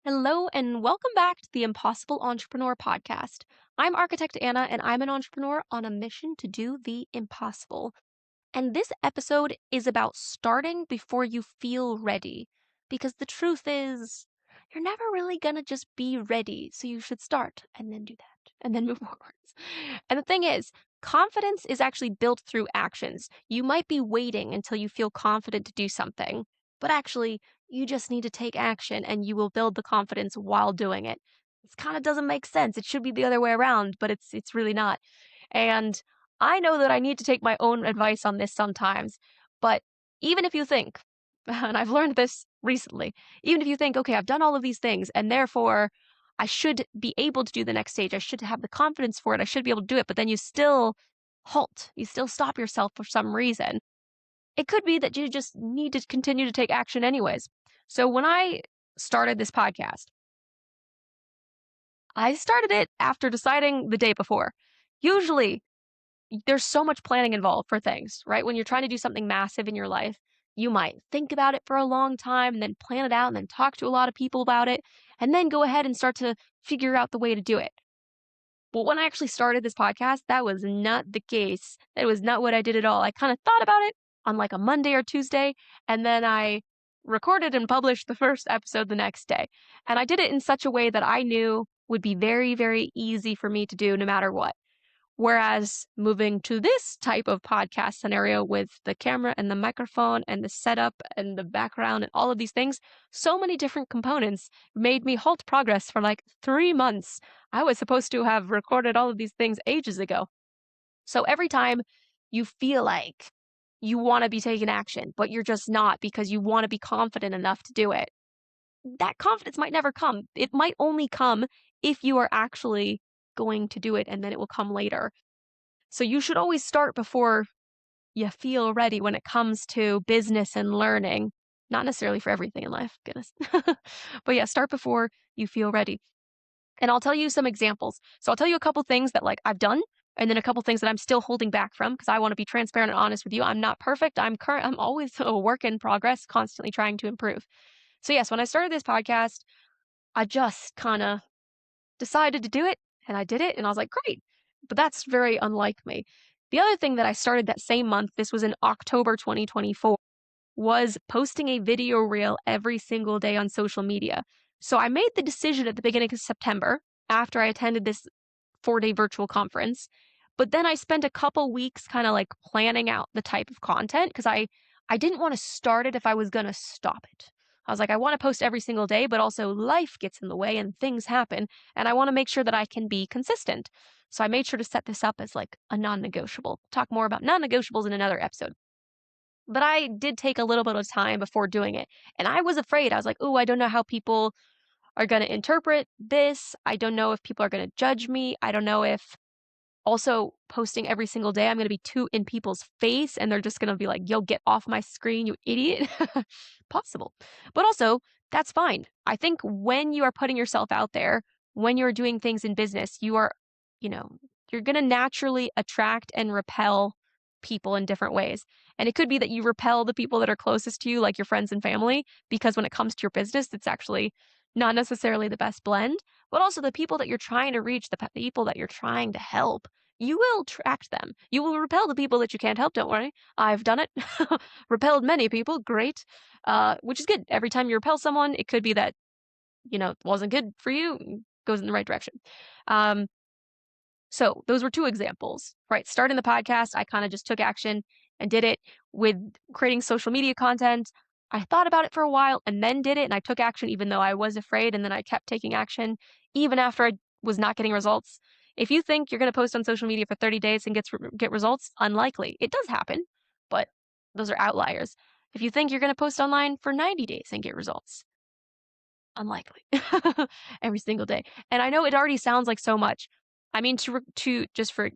Hello, and welcome back to the Impossible Entrepreneur podcast. I'm Architect Anna, and I'm an entrepreneur on a mission to do the impossible. And this episode is about starting before you feel ready. Because the truth is, you're never really going to just be ready. So you should start and then do that and then move forwards. And the thing is, confidence is actually built through actions. You might be waiting until you feel confident to do something, but actually, you just need to take action and you will build the confidence while doing it. This kind of doesn't make sense. It should be the other way around, but it's really not. And I know that I need to take my own advice on this sometimes, but even if you think, and I've learned this recently, even if you think, okay, I've done all of these things and therefore I should be able to do the next stage, I should have the confidence for it, I should be able to do it, but then you still halt, you still stop yourself for some reason. It could be that you just need to continue to take action anyways. So when I started this podcast, I started it after deciding the day before. Usually, there's so much planning involved for things, right? When you're trying to do something massive in your life, you might think about it for a long time and then plan it out and then talk to a lot of people about it and then go ahead and start to figure out the way to do it. But when I actually started this podcast, that was not the case. That was not what I did at all. I kind of thought about it on like a Monday or Tuesday, and then I recorded and published the first episode the next day. And I did it in such a way that I knew would be very, very easy for me to do no matter what. Whereas moving to this type of podcast scenario with the camera and the microphone and the setup and the background and all of these things, so many different components made me halt progress for like 3 months. I was supposed to have recorded all of these things ages ago. So every time you feel like you want to be taking action, but you're just not because you want to be confident enough to do it, that confidence might never come. It might only come if you are actually going to do it and then it will come later. So you should always start before you feel ready when it comes to business and learning. Not necessarily for everything in life, goodness. But yeah, start before you feel ready. And I'll tell you some examples. So I'll tell you a couple things that like I've done and then a couple things that I'm still holding back from because I want to be transparent and honest with you. I'm not perfect. I'm always a work in progress, constantly trying to improve. So yes, when I started this podcast, I just kind of decided to do it and I did it and I was like, great. But that's very unlike me. The other thing that I started that same month, this was in October 2024, was posting a video reel every single day on social media. So I made the decision at the beginning of September after I attended this 4-day virtual conference. But then I spent a couple weeks kind of like planning out the type of content because I didn't want to start it if I was going to stop it. I was like, I want to post every single day, but also life gets in the way and things happen. And I want to make sure that I can be consistent. So I made sure to set this up as like a non negotiable. Talk more about non negotiables in another episode. But I did take a little bit of time before doing it. And I was afraid. I was like, oh, I don't know how people are going to interpret this. I don't know if people are going to judge me. I don't know if also posting every single day, I'm going to be too in people's face and they're just going to be like, yo, get off my screen, you idiot. Possible. But also, that's fine. I think when you are putting yourself out there, when you're doing things in business, you are, you know, you're going to naturally attract and repel people in different ways. And it could be that you repel the people that are closest to you, like your friends and family, because when it comes to your business, it's actually not necessarily the best blend, but also the people that you're trying to reach, the people that you're trying to help. You will attract them. You will repel the people that you can't help. Don't worry. I've done it. Repelled many people. Great. Which is good. Every time you repel someone, it could be that, it wasn't good for you, goes in the right direction. So those were two examples, right? Starting the podcast, I kind of just took action and did it. With creating social media content, I thought about it for a while and then did it. And I took action even though I was afraid. And then I kept taking action even after I was not getting results. If you think you're going to post on social media for 30 days and get results, unlikely. It does happen, but those are outliers. If you think you're going to post online for 90 days and get results, unlikely. Every single day. And I know it already sounds like so much. I mean,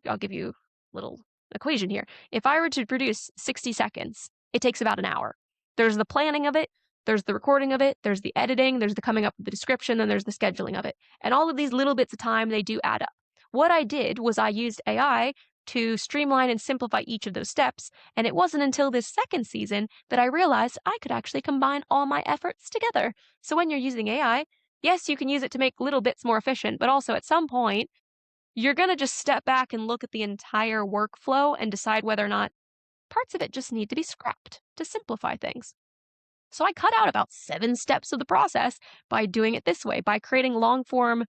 I'll give you a little equation here. If I were to produce 60 seconds, it takes about an hour. There's the planning of it, there's the recording of it, there's the editing, there's the coming up with the description, then there's the scheduling of it. And all of these little bits of time, they do add up. What I did was I used AI to streamline and simplify each of those steps. And it wasn't until this second season that I realized I could actually combine all my efforts together. So when you're using AI, Yes, you can use it to make little bits more efficient, but also at some point, you're going to just step back and look at the entire workflow and decide whether or not parts of it just need to be scrapped to simplify things. So I cut out about 7 steps of the process by doing it this way, by creating long form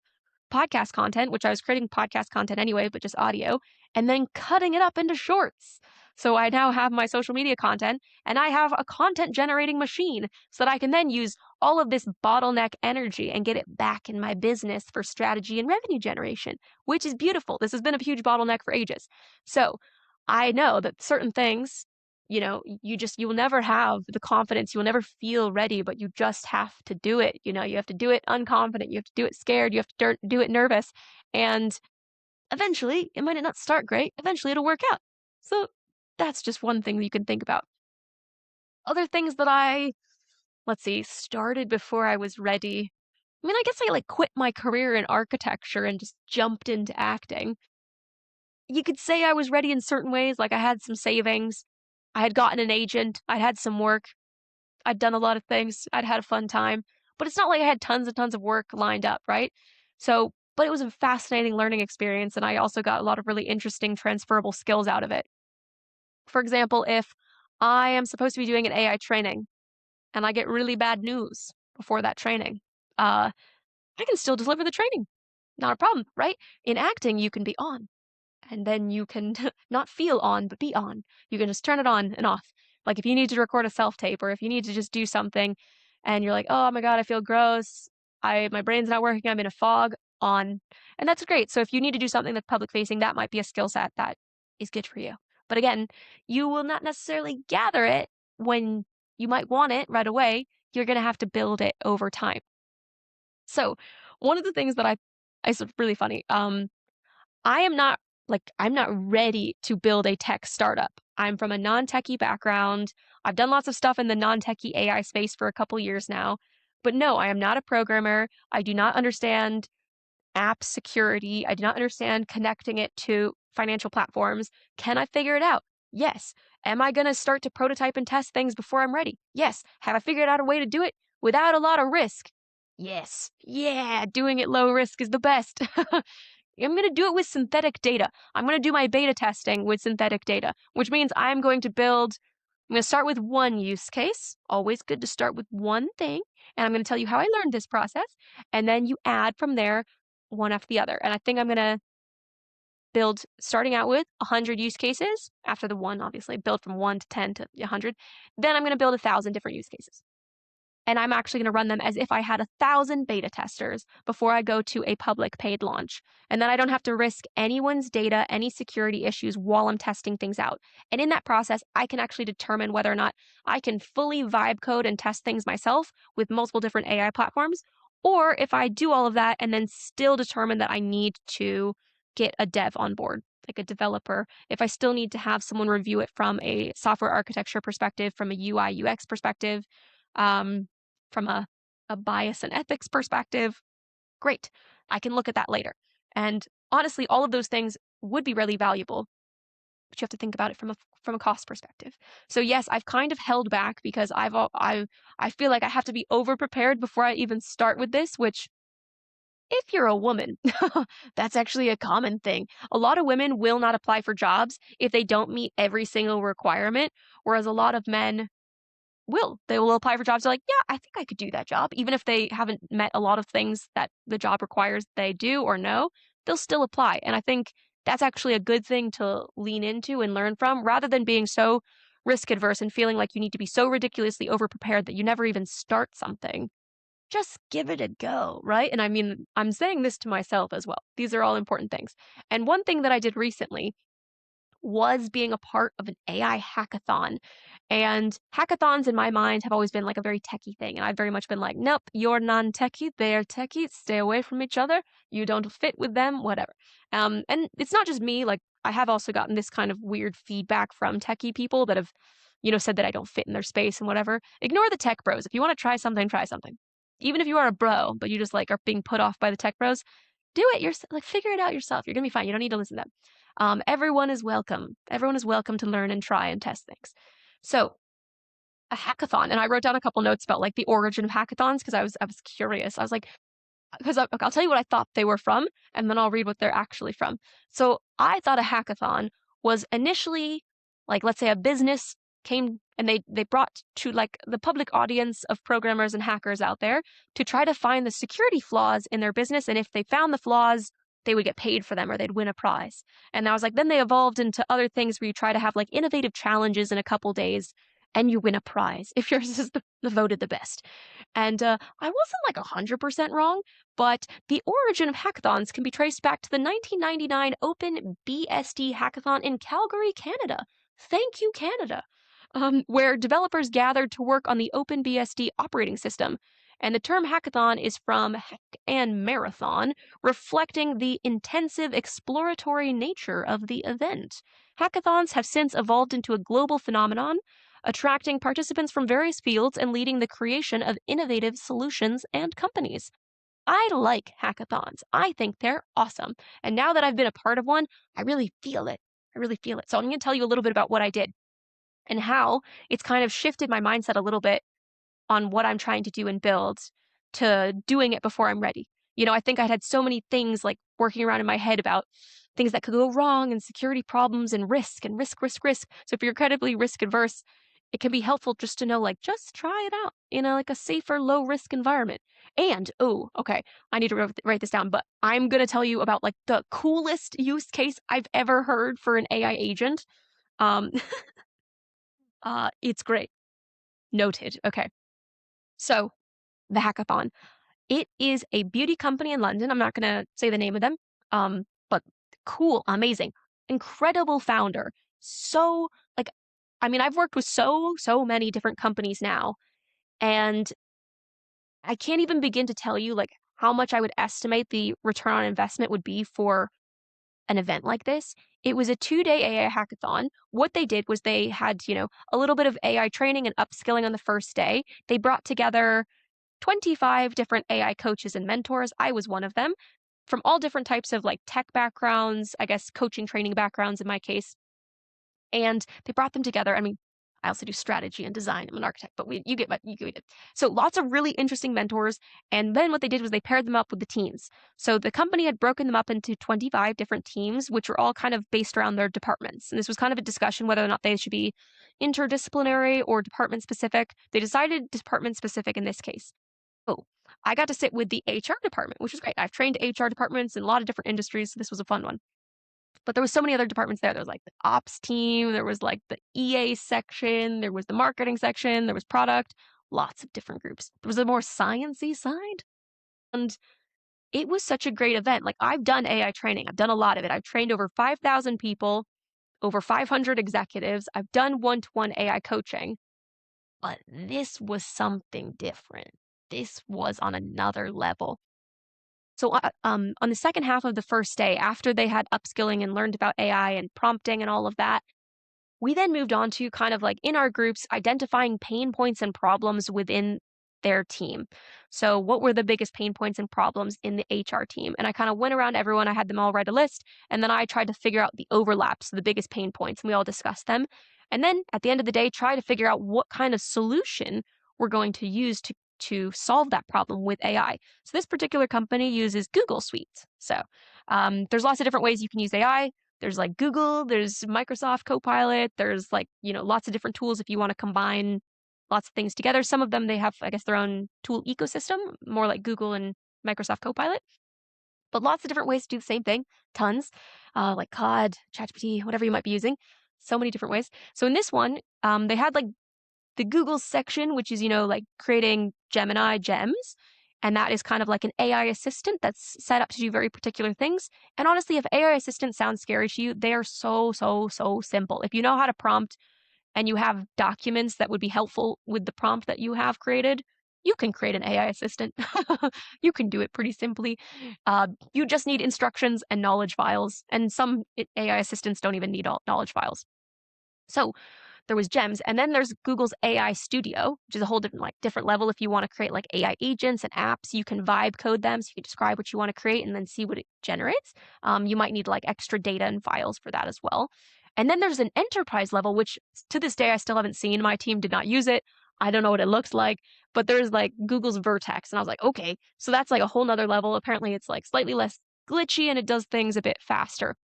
podcast content, which I was creating podcast content anyway, but just audio, and then cutting it up into shorts. So I now have my social media content and I have a content generating machine so that I can then use all of this bottleneck energy and get it back in my business for strategy and revenue generation, which is beautiful. This has been a huge bottleneck for ages. So I know that certain things, you will never have the confidence, you will never feel ready, but you just have to do it. You have to do it unconfident, you have to do it scared, you have to do it nervous. And eventually, it might not start great, eventually it'll work out. So that's just one thing that you can think about. Other things that let's see, started before I was ready. I mean, I guess I like quit my career in architecture and just jumped into acting. You could say I was ready in certain ways, like I had some savings, I had gotten an agent, I'd had some work, I'd done a lot of things, I'd had a fun time, but it's not like I had tons and tons of work lined up, right? So, but it was a fascinating learning experience, and I also got a lot of really interesting transferable skills out of it. For example, if I am supposed to be doing an AI training and I get really bad news before that training, I can still deliver the training. Not a problem, right? In acting, you can be on and then you can not feel on, but be on. You can just turn it on and off. Like if you need to record a self tape or if you need to just do something and you're like, oh my God, I feel gross. My brain's not working. I'm in a fog on. And that's great. So if you need to do something that's public facing, that might be a skill set that is good for you. But again, you will not necessarily gather it when you might want it right away. You're going to have to build it over time. So one of the things that I really funny. I am not I'm not ready to build a tech startup. I'm from a non-techie background. I've done lots of stuff in the non-techie AI space for a couple years now. But no, I am not a programmer. I do not understand app security. I do not understand connecting it to financial platforms. Can I figure it out? Yes. Am I going to start to prototype and test things before I'm ready? Yes. Have I figured out a way to do it without a lot of risk? Yes. Yeah, doing it low risk is the best. I'm going to do it with synthetic data. I'm going to do my beta testing with synthetic data, which means I'm going to start with one use case. Always good to start with one thing. And I'm going to tell you how I learned this process. And then you add from there one after the other. And I think I'm going to build starting out with 100 use cases after the one, obviously, build from 1 to 10 to 100. Then I'm going to build 1,000 different use cases. And I'm actually going to run them as if I had 1,000 beta testers before I go to a public paid launch. And then I don't have to risk anyone's data, any security issues while I'm testing things out. And in that process, I can actually determine whether or not I can fully vibe code and test things myself with multiple different AI platforms, or if I do all of that and then still determine that I need to get a dev on board, like a developer, if I still need to have someone review it from a software architecture perspective, from a UI UX perspective, from a bias and ethics perspective, great. I can look at that later. And honestly, all of those things would be really valuable, but you have to think about it from a cost perspective. So yes, I've kind of held back because I feel like I have to be over prepared before I even start with this, which if you're a woman, that's actually a common thing. A lot of women will not apply for jobs if they don't meet every single requirement, whereas a lot of men they will apply for jobs. They're like, yeah, I think I could do that job. Even if they haven't met a lot of things that the job requires they do or know, they'll still apply. And I think that's actually a good thing to lean into and learn from rather than being so risk adverse and feeling like you need to be so ridiculously over prepared that you never even start something. Just give it a go, right? And I mean, I'm saying this to myself as well. These are all important things. And one thing that I did recently was being a part of an AI hackathon. And hackathons in my mind have always been like a very techie thing. And I've very much been like, nope, you're non-techie, they're techie, stay away from each other. You don't fit with them, whatever. And it's not just me, like I have also gotten this kind of weird feedback from techie people that have, said that I don't fit in their space and whatever. Ignore the tech bros. If you want to try something, try something. Even if you are a bro, but you just like are being put off by the tech bros, do it yourself. Like figure it out yourself. You're gonna be fine. You don't need to listen to them. Everyone is welcome. Everyone is welcome to learn and try and test things. So a hackathon, and I wrote down a couple notes about like the origin of hackathons because I was curious. I was like, because I'll tell you what I thought they were from, and then I'll read what they're actually from. So I thought a hackathon was initially like, let's say a business came and they brought to like the public audience of programmers and hackers out there to try to find the security flaws in their business, and if they found the flaws, they would get paid for them or they'd win a prize. And I was like, then they evolved into other things where you try to have like innovative challenges in a couple days and you win a prize if yours is the voted the best. And I wasn't like 100% wrong, but the origin of hackathons can be traced back to the 1999 Open BSD hackathon in Calgary, Canada. Thank you, Canada. Where developers gathered to work on the Open BSD operating system. And the term hackathon is from hack and marathon, reflecting the intensive exploratory nature of the event. Hackathons have since evolved into a global phenomenon, attracting participants from various fields and leading the creation of innovative solutions and companies. I like hackathons. I think they're awesome. And now that I've been a part of one, I really feel it. I really feel it. So I'm going to tell you a little bit about what I did and how it's kind of shifted my mindset a little bit on what I'm trying to do and build to doing it before I'm ready. I think I'd had so many things like working around in my head about things that could go wrong and security problems and risk and risk, risk, risk. So if you're incredibly risk adverse, it can be helpful just to know, like, just try it out in like a safer, low risk environment. And, oh, okay, I need to write this down, but I'm going to tell you about like the coolest use case I've ever heard for an AI agent. Um, it's great. Noted. Okay. So the hackathon. It is a beauty company in London. I'm not going to say the name of them, but cool, amazing, incredible founder. So, like, I mean, I've worked with so many different companies now, and I can't even begin to tell you like how much I would estimate the return on investment would be for an event like this. It was a 2-day AI hackathon. What they did was they had, a little bit of AI training and upskilling on the first day. They brought together 25 different AI coaches and mentors. I was one of them from all different types of like tech backgrounds, I guess coaching training backgrounds in my case. And they brought them together. I mean, I also do strategy and design. I'm an architect, but you get it. So lots of really interesting mentors. And then what they did was they paired them up with the teams. So the company had broken them up into 25 different teams, which were all kind of based around their departments. And this was kind of a discussion whether or not they should be interdisciplinary or department specific. They decided department specific in this case. Oh, I got to sit with the HR department, which was great. I've trained HR departments in a lot of different industries, so this was a fun one. But there was so many other departments there. There was like the ops team, there was like the EA section, there was the marketing section, there was product, lots of different groups. There was a more sciencey side. And it was such a great event. Like I've done AI training. I've done a lot of it. I've trained over 5,000 people, over 500 executives. I've done one-to-one AI coaching. But this was something different. This was on another level. So on the second half of the first day, after they had upskilling and learned about AI and prompting and all of that, we then moved on to kind of like in our groups, identifying pain points and problems within their team. So what were the biggest pain points and problems in the HR team? And I kind of went around everyone. I had them all write a list. And then I tried to figure out the overlaps, the biggest pain points, and we all discussed them. And then at the end of the day, try to figure out what kind of solution we're going to use to solve that problem with AI. So this particular company uses Google Suite. So there's lots of different ways you can use AI. There's like Google, there's Microsoft Copilot, there's like, lots of different tools if you want to combine lots of things together. Some of them, they have, I guess, their own tool ecosystem, more like Google and Microsoft Copilot. But lots of different ways to do the same thing, tons, like Claude, ChatGPT, whatever you might be using. So many different ways. So in this one, they had like the Google section, which is, like creating Gemini gems. And that is kind of like an AI assistant that's set up to do very particular things. And honestly, if AI assistants sound scary to you, they are so simple. If you know how to prompt and you have documents that would be helpful with the prompt that you have created, you can create an AI assistant. You can do it pretty simply. You just need instructions and knowledge files. And some AI assistants don't even need all knowledge files. So there was gems, and then there's Google's AI Studio, which is a whole different level. If you want to create like AI agents and apps, you can vibe code them, so you can describe what you want to create and then see what it generates. You might need like extra data and files for that as well. And then there's an enterprise level, which to this day I still haven't seen. My team did not use it. I don't know what it looks like, but there's like Google's Vertex. And I was like, okay, so that's like a whole nother level. Apparently it's like slightly less glitchy and it does things a bit faster.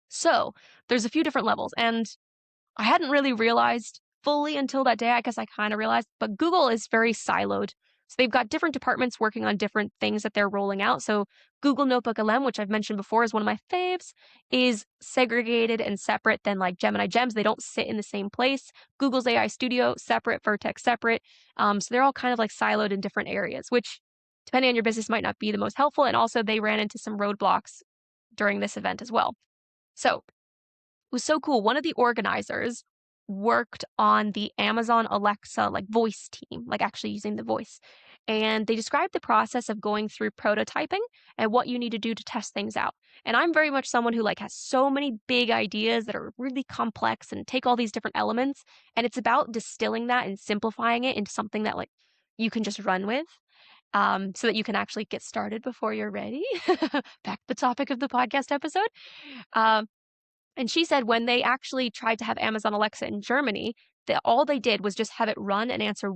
So there's a few different levels. And I hadn't really realized fully until that day. I guess I kind of realized, but Google is very siloed. So they've got different departments working on different things that they're rolling out. So Google Notebook LM, which I've mentioned before, is one of my faves, is segregated and separate than like Gemini Gems. They don't sit in the same place. Google's AI Studio, separate. Vertex, separate. So they're all kind of like siloed in different areas, which depending on your business might not be the most helpful. And also they ran into some roadblocks during this event as well. So was so cool. One of the organizers worked on the Amazon Alexa like voice team, like actually using the voice. And they described the process of going through prototyping and what you need to do to test things out. And I'm very much someone who like has so many big ideas that are really complex and take all these different elements. And it's about distilling that and simplifying it into something that like you can just run with. So that you can actually get started before you're ready. Back to the topic of the podcast episode. Um, and she said when they actually tried to have Amazon Alexa in Germany, that all they did was just have it run and answer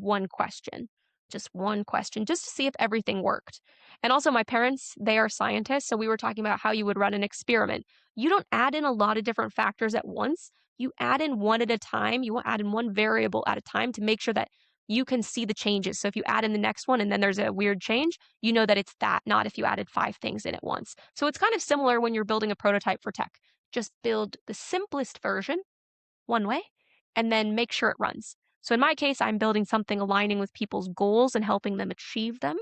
just one question, just to see if everything worked. And also, my parents, they are scientists, so we were talking about how you would run an experiment. You don't add in a lot of different factors at once. You add in one at a time. You will add in one variable at a time to make sure that you can see the changes. So if you add in the next one and then there's a weird change, you know that it's that, not if you added 5 things in at once. So it's kind of similar when you're building a prototype for tech. Just build the simplest version one way and then make sure it runs. So in my case, I'm building something aligning with people's goals and helping them achieve them.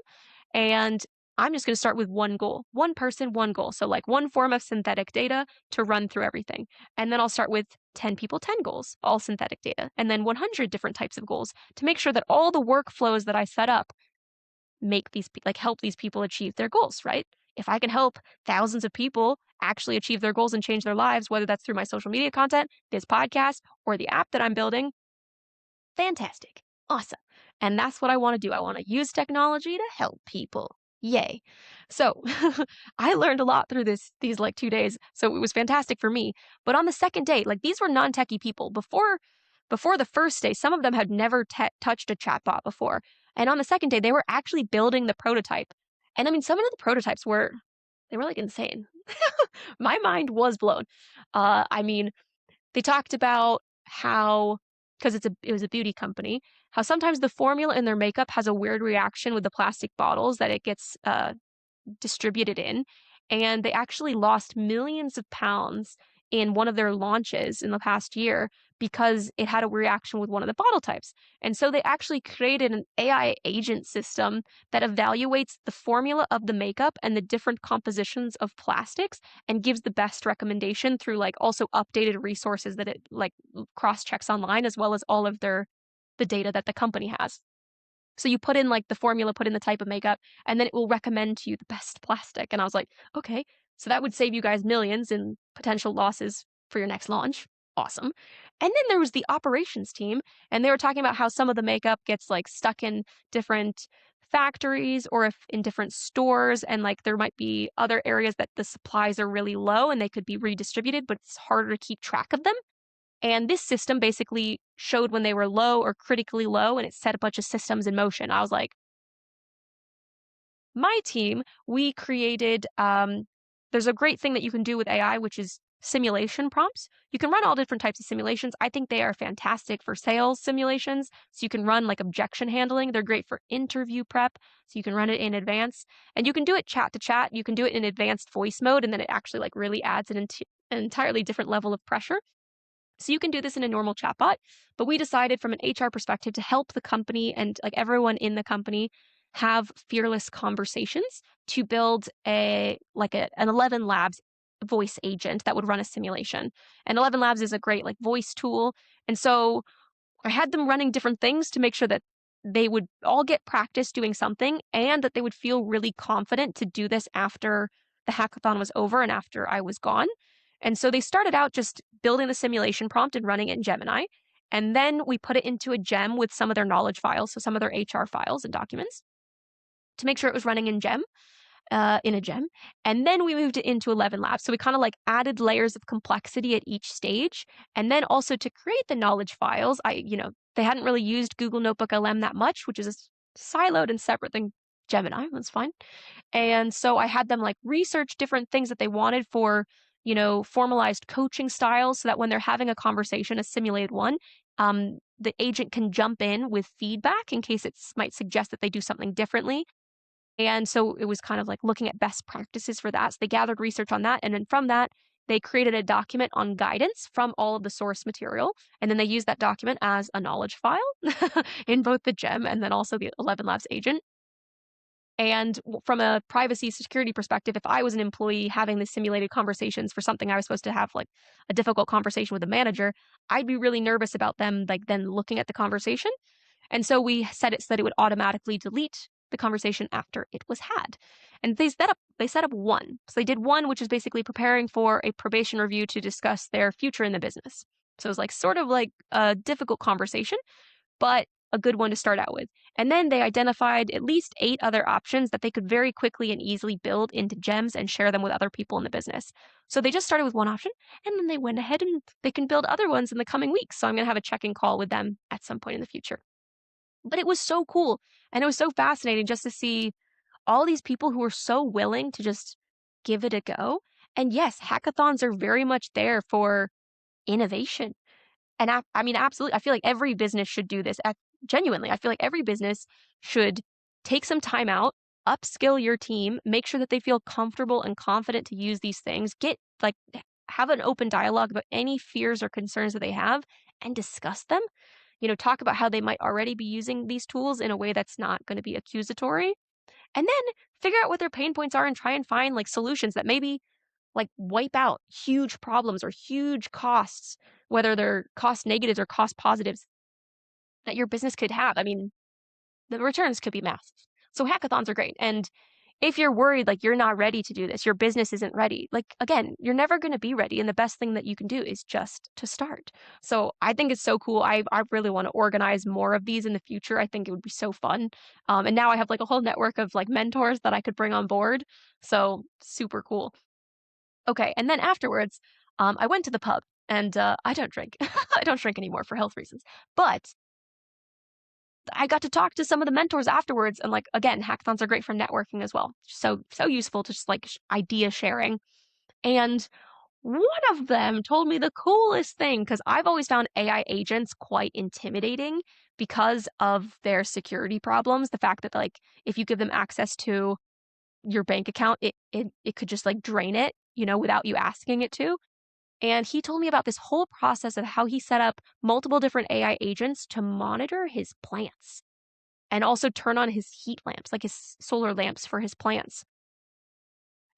And I'm just going to start with one goal, one person, one goal. So like one form of synthetic data to run through everything. And then I'll start with 10 people, 10 goals, all synthetic data, and then 100 different types of goals to make sure that all the workflows that I set up make these like help these people achieve their goals, right? If I can help thousands of people actually achieve their goals and change their lives, whether that's through my social media content, this podcast, or the app that I'm building, fantastic. Awesome. And that's what I want to do. I want to use technology to help people. Yay. So I learned a lot through these like 2 days. So it was fantastic for me. But on the second day, like these were non-techie people. Before the first day, some of them had never touched a chatbot before. And on the second day, they were actually building the prototype. And I mean, some of the prototypes they were like insane. My mind was blown. I mean, they talked about how, because it was a beauty company, how sometimes the formula in their makeup has a weird reaction with the plastic bottles that it gets distributed in. And they actually lost millions of pounds in one of their launches in the past year because it had a reaction with one of the bottle types. And so they actually created an AI agent system that evaluates the formula of the makeup and the different compositions of plastics and gives the best recommendation through like also updated resources that it like cross checks online, as well as all of the data that the company has. So you put in like the formula, put in the type of makeup, and then it will recommend to you the best plastic. And I was like, okay, so that would save you guys millions in potential losses for your next launch. Awesome. And then there was the operations team, and they were talking about how some of the makeup gets like stuck in different factories or if in different stores, and like there might be other areas that the supplies are really low and they could be redistributed, but it's harder to keep track of them. And this system basically showed when they were low or critically low, and it set a bunch of systems in motion. I was like, my team, we created, there's a great thing that you can do with AI, which is simulation prompts. You can run all different types of simulations. I think they are fantastic for sales simulations. So you can run like objection handling. They're great for interview prep. So you can run it in advance, and you can do it chat to chat. You can do it in advanced voice mode, and then it actually like really adds an entirely different level of pressure. So you can do this in a normal chatbot, but we decided from an HR perspective to help the company and like everyone in the company have fearless conversations to build an 11 Labs voice agent that would run a simulation. And 11 Labs is a great like voice tool. And so I had them running different things to make sure that they would all get practice doing something and that they would feel really confident to do this after the hackathon was over and after I was gone. And so they started out just building the simulation prompt and running it in Gemini. And then we put it into a gem with some of their knowledge files, so some of their HR files and documents, to make sure it was running in Gem. in a gem. And then we moved it into 11 labs. So we kind of like added layers of complexity at each stage. And then also to create the knowledge files, they hadn't really used Google Notebook LM that much, which is siloed and separate than Gemini. That's fine. And so I had them like research different things that they wanted for, formalized coaching styles so that when they're having a conversation, a simulated one, the agent can jump in with feedback in case it might suggest that they do something differently. And so it was kind of like looking at best practices for that. So they gathered research on that. And then from that, they created a document on guidance from all of the source material. And then they used that document as a knowledge file in both the GEM and then also the 11 Labs agent. And from a privacy security perspective, if I was an employee having the simulated conversations for something I was supposed to have, like a difficult conversation with a manager, I'd be really nervous about them, like then looking at the conversation. And so we set it so that it would automatically delete the conversation after it was had. And they set up one. So they did one, which is basically preparing for a probation review to discuss their future in the business. So it was like sort of like a difficult conversation, but a good one to start out with. And then they identified at least 8 other options that they could very quickly and easily build into gems and share them with other people in the business. So they just started with one option, and then they went ahead and they can build other ones in the coming weeks. So I'm going to have a check-in call with them at some point in the future. But it was so cool, and it was so fascinating just to see all these people who were so willing to just give it a go. And yes, hackathons are very much there for innovation. And I mean, absolutely, I feel like every business should do this. Genuinely, I feel like every business should take some time out, upskill your team, make sure that they feel comfortable and confident to use these things, have an open dialogue about any fears or concerns that they have and discuss them. Talk about how they might already be using these tools in a way that's not going to be accusatory. And then figure out what their pain points are and try and find like solutions that maybe like wipe out huge problems or huge costs, whether they're cost negatives or cost positives that your business could have. I mean, the returns could be massive. So hackathons are great. And if you're worried like you're not ready to do this, your business isn't ready, like again, you're never going to be ready. And the best thing that you can do is just to start. So I think it's so cool. I really want to organize more of these in the future. I think it would be so fun. And now I have like a whole network of like mentors that I could bring on board. So super cool. Okay. And then afterwards, I went to the pub and I don't drink. I don't drink anymore for health reasons. But I got to talk to some of the mentors afterwards, and like again, hackathons are great for networking as well. So useful to just like idea sharing. And one of them told me the coolest thing because I've always found AI agents quite intimidating because of their security problems. The fact that like if you give them access to your bank account, it could just like drain it, without you asking it to. And he told me about this whole process of how he set up multiple different AI agents to monitor his plants and also turn on his heat lamps, like his solar lamps for his plants.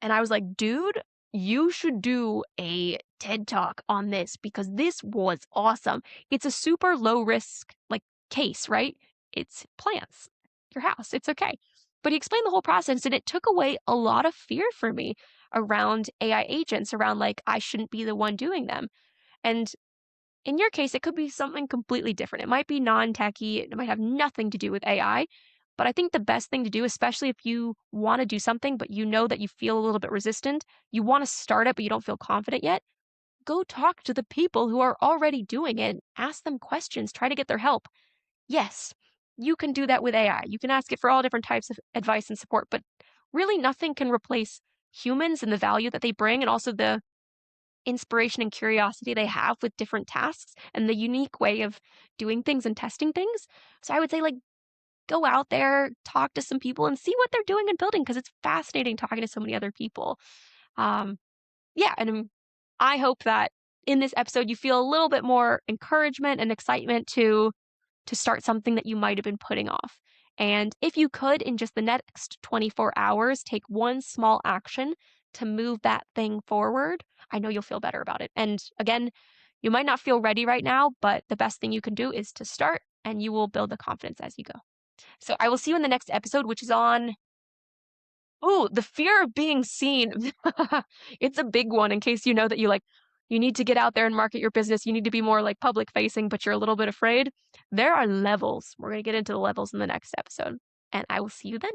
And I was like, dude, you should do a TED Talk on this because this was awesome. It's a super low risk like case, right? It's plants, your house, it's okay. But he explained the whole process and it took away a lot of fear for me around AI agents, around like I shouldn't be the one doing them. And in your case, it could be something completely different. It might be non-techy, it might have nothing to do with AI. But I think the best thing to do, especially if you want to do something, but you know that you feel a little bit resistant, you want to start it, but you don't feel confident yet, go talk to the people who are already doing it. Ask them questions, try to get their help. Yes, you can do that with AI. You can ask it for all different types of advice and support, but really nothing can replace humans and the value that they bring and also the inspiration and curiosity they have with different tasks and the unique way of doing things and testing things. So I would say like go out there, talk to some people and see what they're doing and building because it's fascinating talking to so many other people. Yeah, and I hope that in this episode you feel a little bit more encouragement and excitement to start something that you might have been putting off. And if you could, in just the next 24 hours, take one small action to move that thing forward, I know you'll feel better about it. And again, you might not feel ready right now, but the best thing you can do is to start and you will build the confidence as you go. So I will see you in the next episode, which is on, the fear of being seen. It's a big one in case you know that you need to get out there and market your business. You need to be more like public facing, but you're a little bit afraid. There are levels. We're going to get into the levels in the next episode, and I will see you then.